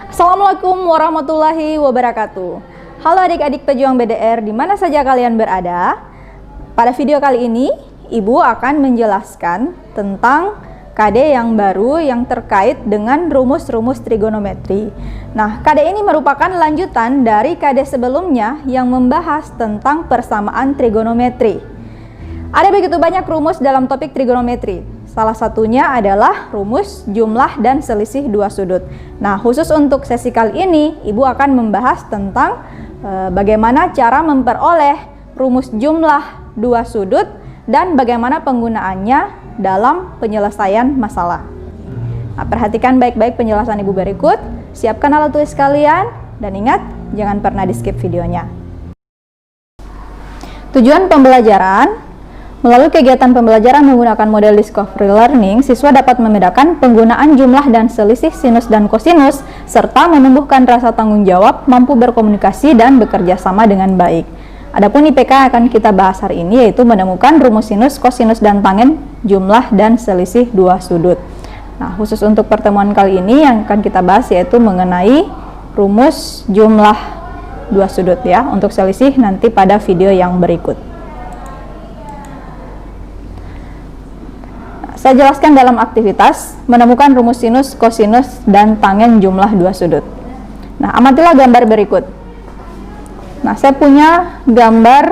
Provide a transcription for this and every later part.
Assalamualaikum warahmatullahi wabarakatuh. Halo adik-adik pejuang BDR di mana saja kalian berada. Pada video kali ini, Ibu akan menjelaskan tentang KD yang baru yang terkait dengan rumus-rumus trigonometri. Nah, KD ini merupakan lanjutan dari KD sebelumnya yang membahas tentang persamaan trigonometri. Ada begitu banyak rumus dalam topik trigonometri. Salah satunya adalah rumus jumlah dan selisih dua sudut. Nah, khusus untuk sesi kali ini, Ibu akan membahas tentang bagaimana cara memperoleh rumus jumlah dua sudut dan bagaimana penggunaannya dalam penyelesaian masalah. Nah, perhatikan baik-baik penjelasan Ibu berikut. Siapkan alat tulis kalian dan ingat, jangan pernah di-skip videonya. Tujuan pembelajaran. Melalui kegiatan pembelajaran menggunakan model discovery learning, siswa dapat membedakan penggunaan jumlah dan selisih sinus dan kosinus, serta menumbuhkan rasa tanggung jawab, mampu berkomunikasi, dan bekerja sama dengan baik. Adapun IPK yang akan kita bahas hari ini yaitu menemukan rumus sinus, kosinus, dan tangen jumlah dan selisih dua sudut. Nah, khusus untuk pertemuan kali ini yang akan kita bahas yaitu mengenai rumus jumlah dua sudut ya. Untuk selisih nanti pada video yang berikut. Saya jelaskan dalam aktivitas menemukan rumus sinus, kosinus, dan tangen jumlah dua sudut. Nah, amatilah gambar berikut. Nah, saya punya gambar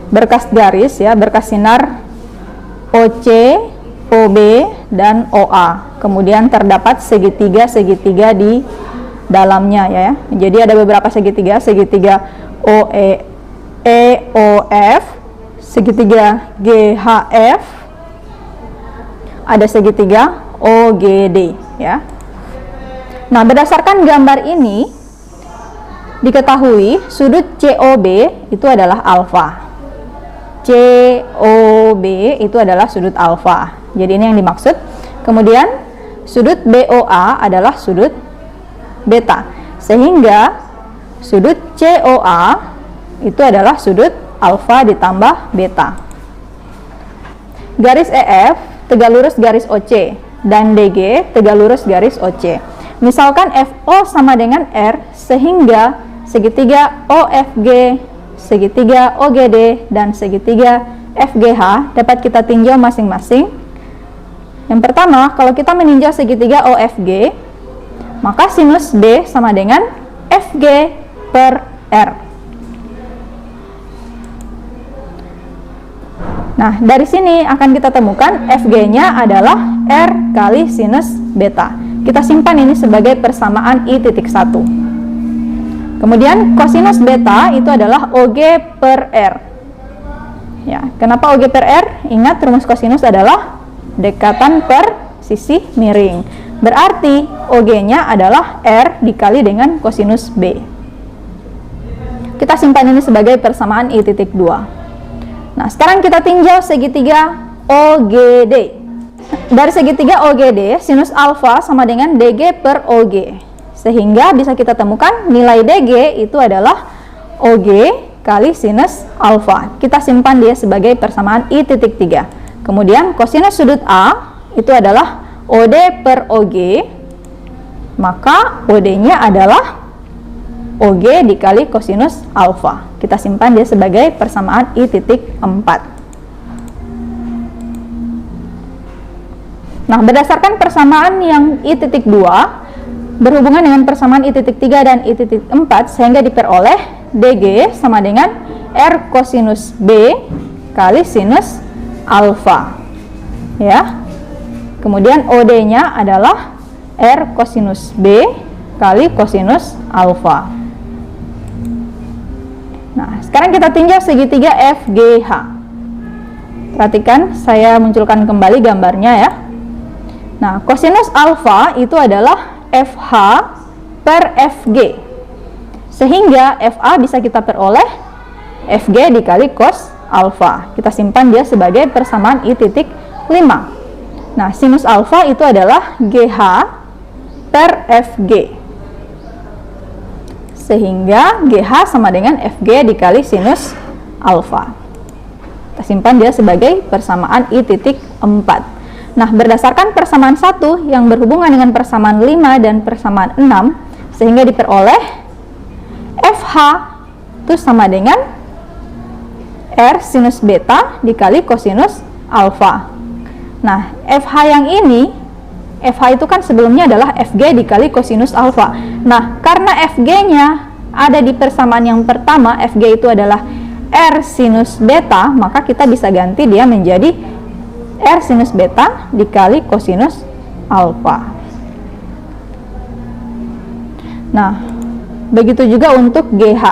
berkas garis ya, berkas sinar OC, OB, dan OA. Kemudian terdapat segitiga di dalamnya ya. Jadi ada beberapa segitiga OE, EOF, segitiga GHF, ada segitiga OGD ya. Nah, berdasarkan gambar ini diketahui sudut COB itu adalah alfa. COB itu adalah sudut alfa. Jadi ini yang dimaksud. Kemudian sudut BOA adalah sudut beta. Sehingga sudut COA itu adalah sudut alfa ditambah beta. Garis EF tegak lurus garis OC dan DG tegak lurus garis OC. Misalkan FO sama dengan R sehingga segitiga OFG, segitiga OGD, dan segitiga FGH dapat kita tinjau masing-masing. Yang pertama, kalau kita meninjau segitiga OFG, maka sinus B sama dengan FG per R. Nah, dari sini akan kita temukan FG-nya adalah R kali sinus beta. Kita simpan ini sebagai persamaan I.1. Kemudian kosinus beta itu adalah OG per R. Ya, kenapa OG per R? Ingat rumus kosinus adalah dekatan per sisi miring. Berarti OG-nya adalah R dikali dengan kosinus B. Kita simpan ini sebagai persamaan I.2. Nah, sekarang kita tinjau segitiga OGD. Dari segitiga OGD, sinus alfa sama dengan DG per OG. Sehingga bisa kita temukan nilai DG itu adalah OG kali sinus alfa. Kita simpan dia sebagai persamaan I.3. Kemudian kosinus sudut A itu adalah OD per OG. Maka OD-nya adalah OG dikali kosinus alfa. Kita simpan dia sebagai persamaan I.4. Nah, berdasarkan persamaan yang I.2 berhubungan dengan persamaan I.3 dan I.4 sehingga diperoleh DG sama dengan R kosinus B kali sinus alfa. Ya. Kemudian OD-nya adalah R kosinus B kali kosinus alfa. Nah, sekarang kita tinjau segitiga FGH. Perhatikan, saya munculkan kembali gambarnya ya. Nah, kosinus alfa itu adalah FH per FG. Sehingga FA bisa kita peroleh FG dikali cos alfa. Kita simpan dia sebagai persamaan I.5. Nah, sinus alfa itu adalah GH per FG. Sehingga GH sama dengan FG dikali sinus alfa. Kita simpan dia sebagai persamaan I.4. Nah, berdasarkan persamaan 1 yang berhubungan dengan persamaan 5 dan persamaan 6, sehingga diperoleh FH itu sama dengan R sinus beta dikali kosinus alfa. Nah, FH yang ini, FH itu kan sebelumnya adalah FG dikali kosinus alfa. Nah, karena FG-nya ada di persamaan yang pertama, FG itu adalah R sinus beta, maka kita bisa ganti dia menjadi R sinus beta dikali kosinus alfa. Nah, begitu juga untuk GH.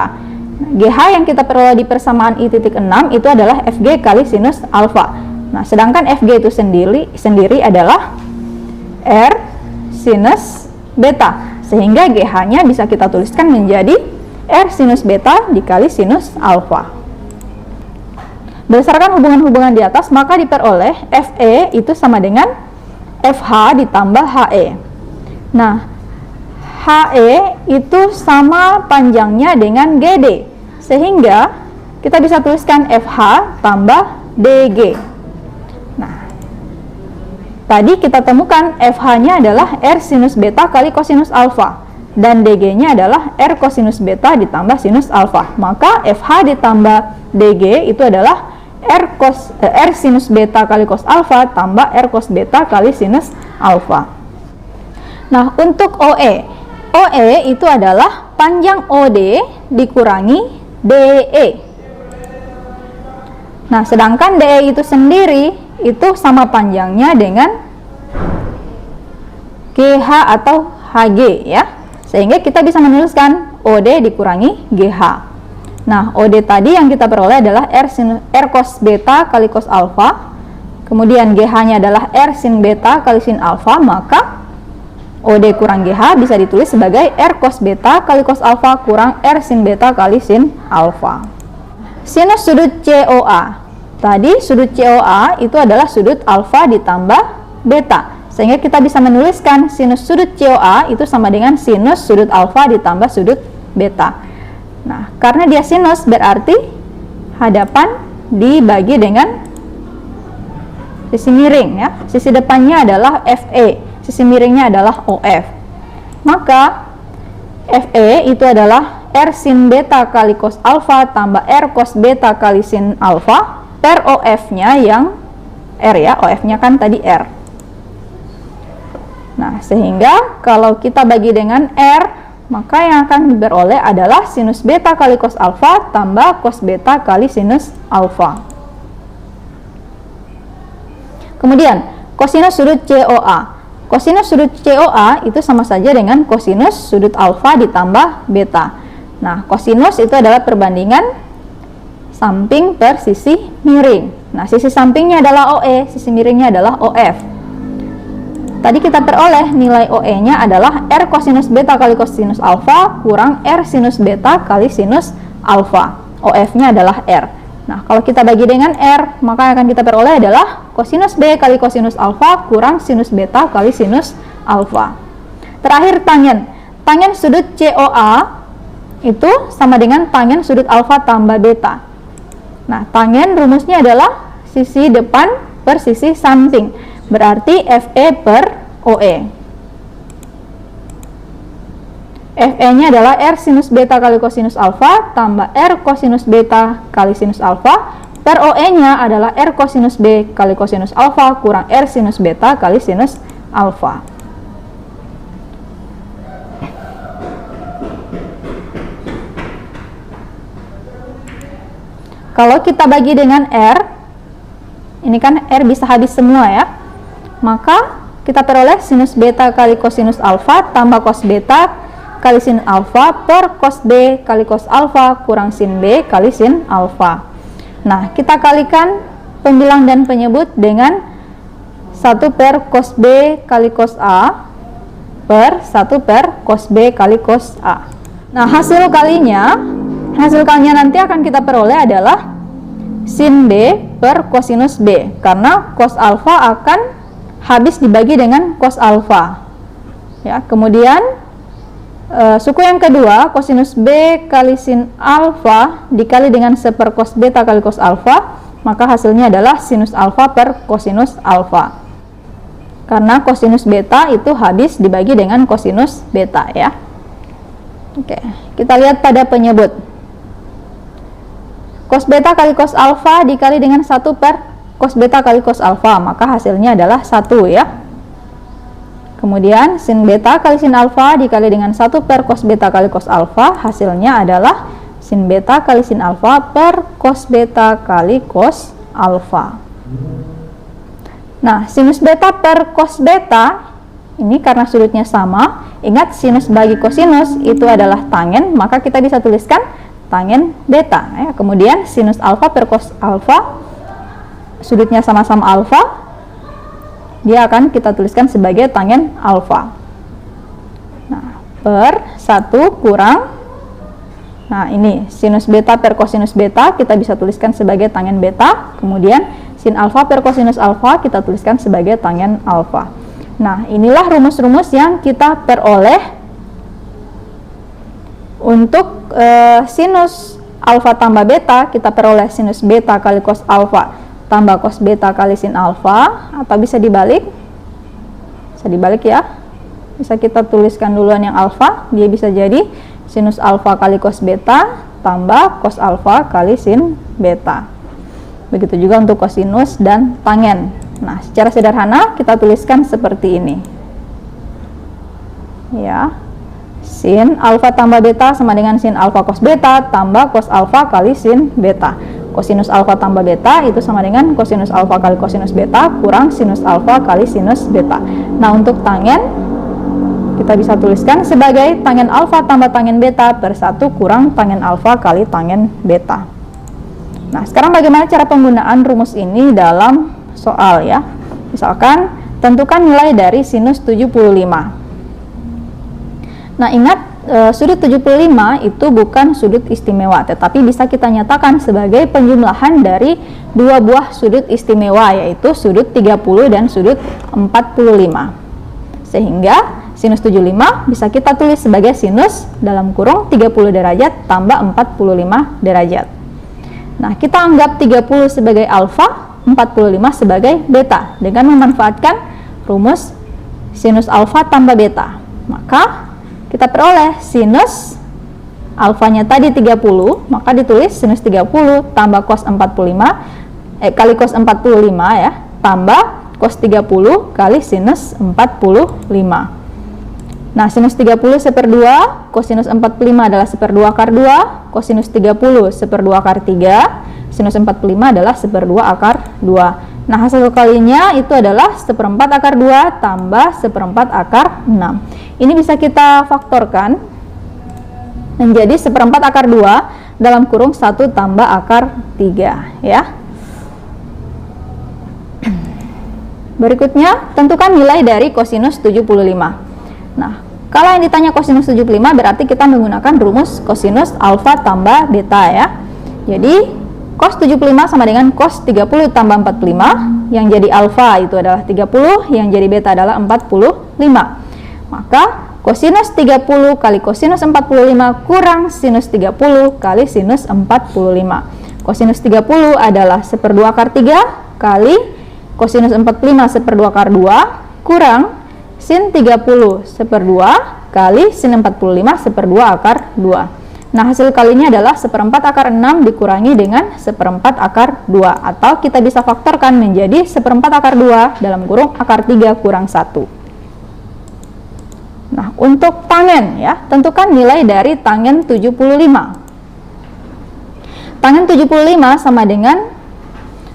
GH yang kita peroleh di persamaan I.6 itu adalah FG kali sinus alfa. Nah, sedangkan FG itu sendiri adalah R sinus beta, sehingga GH-nya bisa kita tuliskan menjadi R sinus beta dikali sinus alfa. Berdasarkan hubungan-hubungan di atas, maka diperoleh FE itu sama dengan FH ditambah HE. Nah, HE itu sama panjangnya dengan GD, sehingga kita bisa tuliskan FH tambah DG. Nah, tadi kita temukan FH-nya adalah R sinus beta kali kosinus alfa, dan DG-nya adalah R kosinus beta ditambah sinus alfa. Maka FH ditambah DG itu adalah R sinus beta kali cos alfa tambah R cos beta kali sinus alfa. Nah, untuk OE itu adalah panjang OD dikurangi DE. Nah, sedangkan DE itu sendiri itu sama panjangnya dengan GH atau HG ya. Sehingga kita bisa menuliskan OD dikurangi GH. Nah, OD tadi yang kita peroleh adalah R cos beta kali cos alfa. Kemudian GH-nya adalah R sin beta kali sin alfa, maka OD kurang GH bisa ditulis sebagai R cos beta kali cos alfa kurang R sin beta kali sin alfa. Sinus sudut COA. Tadi sudut COA itu adalah sudut alfa ditambah beta. Sehingga kita bisa menuliskan sinus sudut COA itu sama dengan sinus sudut alfa ditambah sudut beta. Nah, karena dia sinus berarti hadapan dibagi dengan sisi miring ya. Sisi depannya adalah FE, sisi miringnya adalah OF. Maka FE itu adalah R sin beta kali cos alfa tambah R cos beta kali sin alfa per OF-nya yang R ya. OF-nya kan tadi R. Nah, sehingga kalau kita bagi dengan R, maka yang akan diperoleh adalah sinus beta kali cos alfa tambah cos beta kali sinus alfa. Kemudian, kosinus sudut COA. Kosinus sudut COA itu sama saja dengan kosinus sudut alfa ditambah beta. Nah, kosinus itu adalah perbandingan samping per sisi miring. Nah, sisi sampingnya adalah OE, sisi miringnya adalah OF. Tadi kita peroleh nilai OE-nya adalah R kosinus beta kali kosinus alfa kurang R sinus beta kali sinus alfa. OF-nya adalah R. Nah, kalau kita bagi dengan R, maka yang akan kita peroleh adalah kosinus B kali kosinus alfa kurang sinus beta kali sinus alfa. Terakhir tangen. Tangen sudut COA itu sama dengan tangen sudut alfa tambah beta. Nah, tangen rumusnya adalah sisi depan per sisi samping. Berarti FE per OE. FE-nya adalah R sinus beta kali kosinus alfa tambah R kosinus beta kali sinus alfa per OE-nya adalah R kosinus B kali kosinus alfa kurang R sinus beta kali sinus alfa. Kalau kita bagi dengan R, ini kan R bisa habis semua ya. Maka kita peroleh sinus beta kali kosinus alfa tambah cos beta kali sin alfa per cos B kali cos alfa kurang sin B kali sin alfa. Nah, kita kalikan pembilang dan penyebut dengan 1 per cos B kali cos A per 1 per cos B kali cos A. Nah, hasil kalinya nanti akan kita peroleh adalah sin B per kosinus B, karena cos alfa akan habis dibagi dengan cos alfa. Ya, kemudian suku yang kedua, kosinus B kali sin alfa dikali dengan 1 per cos beta kali cos alfa, maka hasilnya adalah sinus alfa per kosinus alfa. Karena kosinus beta itu habis dibagi dengan kosinus beta ya. Oke, kita lihat pada penyebut. Cos beta kali cos alfa dikali dengan 1 per cos beta kali cos alfa, maka hasilnya adalah 1 ya. Kemudian sin beta kali sin alfa dikali dengan 1 per cos beta kali cos alfa, hasilnya adalah sin beta kali sin alfa per cos beta kali cos alfa. Nah, sinus beta per cos beta ini karena sudutnya sama, ingat sinus bagi kosinus itu adalah tangen, maka kita bisa tuliskan tangen beta ya. Kemudian sinus alfa per cos alfa, sudutnya sama-sama alfa, dia akan kita tuliskan sebagai tangen alfa. Nah, per 1 kurang, nah ini sinus beta per kosinus beta kita bisa tuliskan sebagai tangen beta. Kemudian sin alfa per kosinus alfa kita tuliskan sebagai tangen alfa. Nah, inilah rumus-rumus yang kita peroleh untuk sinus alfa tambah beta. Kita peroleh sinus beta kali cos alfa tambah cos beta kali sin alfa, atau bisa dibalik. Bisa dibalik ya. Bisa kita tuliskan duluan yang alfa, dia bisa jadi sinus alfa kali cos beta tambah cos alfa kali sin beta. Begitu juga untuk kosinus dan tangen. Nah, secara sederhana kita tuliskan seperti ini. Ya. Sin alfa tambah beta sama dengan sin alfa cos beta tambah cos alfa kali sin beta. Kosinus alfa tambah beta itu sama dengan kosinus alfa kali kosinus beta kurang sinus alfa kali sinus beta. Nah, untuk tangen kita bisa tuliskan sebagai tangen alfa tambah tangen beta per 1 kurang tangen alfa kali tangen beta. Nah, sekarang bagaimana cara penggunaan rumus ini dalam soal ya. Misalkan tentukan nilai dari sinus 75. Nah, ingat sudut 75 itu bukan sudut istimewa, tetapi bisa kita nyatakan sebagai penjumlahan dari dua buah sudut istimewa, yaitu sudut 30 dan sudut 45. Sehingga sinus 75 bisa kita tulis sebagai sinus dalam kurung 30 derajat tambah 45 derajat. Nah, kita anggap 30 sebagai alfa, 45 sebagai beta dengan memanfaatkan rumus sinus alfa tambah beta. Maka kita peroleh sinus alfanya tadi 30, maka ditulis sinus 30 tambah cos 45 kali cos 45 ya, tambah cos 30 kali sinus 45. Nah, sinus 30 1/2, kosinus 45 adalah 1/2 akar 2, kosinus 30 1/2 akar 3, sinus 45 adalah 1/2 akar 2. Nah, hasil kalinya itu adalah 1/4 akar 2 tambah 1/4 akar 6. Ini bisa kita faktorkan menjadi 1/4 akar 2 dalam kurung 1 tambah akar 3 ya. Berikutnya, tentukan nilai dari kosinus 75. Nah, kalau yang ditanya kosinus 75 berarti kita menggunakan rumus kosinus alfa tambah beta ya. Jadi, cos 75 sama dengan cos 30 tambah 45, yang jadi alfa itu adalah 30, yang jadi beta adalah 45. Maka kosinus 30 kali kosinus 45 kurang sinus 30 kali sinus 45. Kosinus 30 adalah 1/2 akar 3 kali kosinus 45 1/2 akar 2 kurang sin 30 1/2 kali sin 45 1/2 akar 2. Nah, hasil kalinya adalah 1/4 akar 6 dikurangi dengan 1/4 akar 2, atau kita bisa faktorkan menjadi 1/4 akar 2 dalam kurung akar 3 kurang 1. Nah, untuk tangen ya, tentukan nilai dari tangen 75. Tangen 75 sama dengan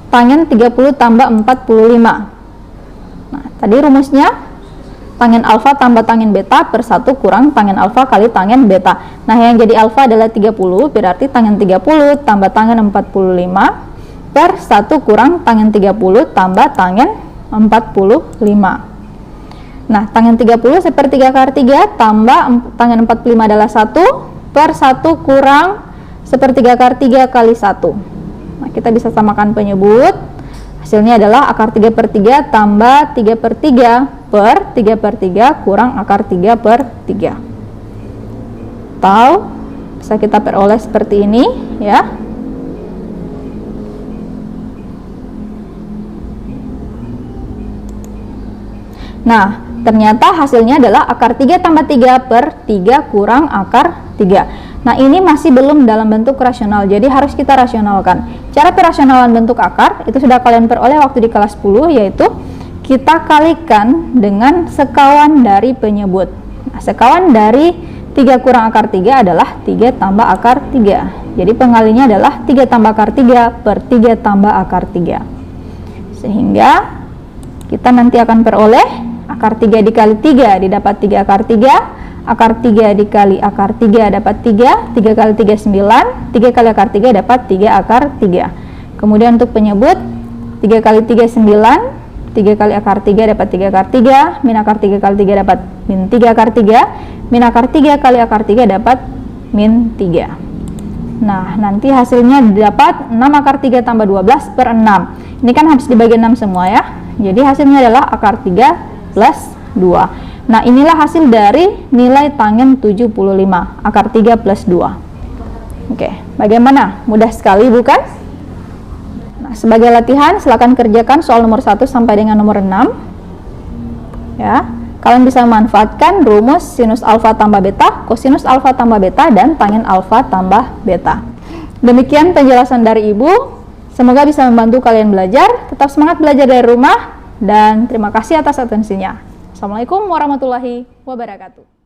tangen 30 tambah 45. Nah, tadi rumusnya tangen alfa tambah tangen beta per 1 kurang tangen alfa kali tangen beta. Nah, yang jadi alfa adalah 30, berarti tangen 30 tambah tangen 45 per 1 kurang tangen 30 tambah tangen 45. Nah, tangen 30 1/3 akar 3 tambah tangen 45 adalah 1 per 1 kurang 1/3 akar 3 kali 1. Nah, kita bisa samakan penyebut. Hasilnya adalah akar 3/3 tambah 3/3 per 3/3 kurang akar 3/3. Atau bisa kita peroleh seperti ini ya. Nah, ternyata hasilnya adalah akar 3 tambah 3/3 kurang akar 3. Nah, ini masih belum dalam bentuk rasional, jadi harus kita rasionalkan. Cara perasionalan bentuk akar itu sudah kalian peroleh waktu di kelas 10, yaitu kita kalikan dengan sekawan dari penyebut. Nah, sekawan dari 3 kurang akar 3 adalah 3 tambah akar 3. Jadi pengalinya adalah 3 tambah akar 3 per 3 tambah akar 3. Sehingga kita nanti akan peroleh akar 3 dikali 3 didapat 3 akar 3. Akar 3 dikali akar 3 dapat 3, 3 kali 3 9, 3 kali akar 3 dapat 3 akar 3. Kemudian untuk penyebut, 3 kali 3 9, 3 kali akar 3 dapat 3 akar 3, min akar 3 kali 3 dapat min 3 akar 3, min akar 3 kali akar 3 dapat min 3. Nah, nanti hasilnya dapat 6 akar 3 tambah 12 per 6. Ini kan habis dibagi 6 semua ya. Jadi hasilnya adalah akar 3 plus 2. Nah, inilah hasil dari nilai tangen 75, akar 3 plus 2. Oke, bagaimana? Mudah sekali bukan? Nah, sebagai latihan, silakan kerjakan soal nomor 1 sampai dengan nomor 6. Ya, kalian bisa memanfaatkan rumus sinus alfa tambah beta, kosinus alfa tambah beta, dan tangen alfa tambah beta. Demikian penjelasan dari Ibu. Semoga bisa membantu kalian belajar. Tetap semangat belajar dari rumah, dan terima kasih atas atensinya. Assalamualaikum warahmatullahi wabarakatuh.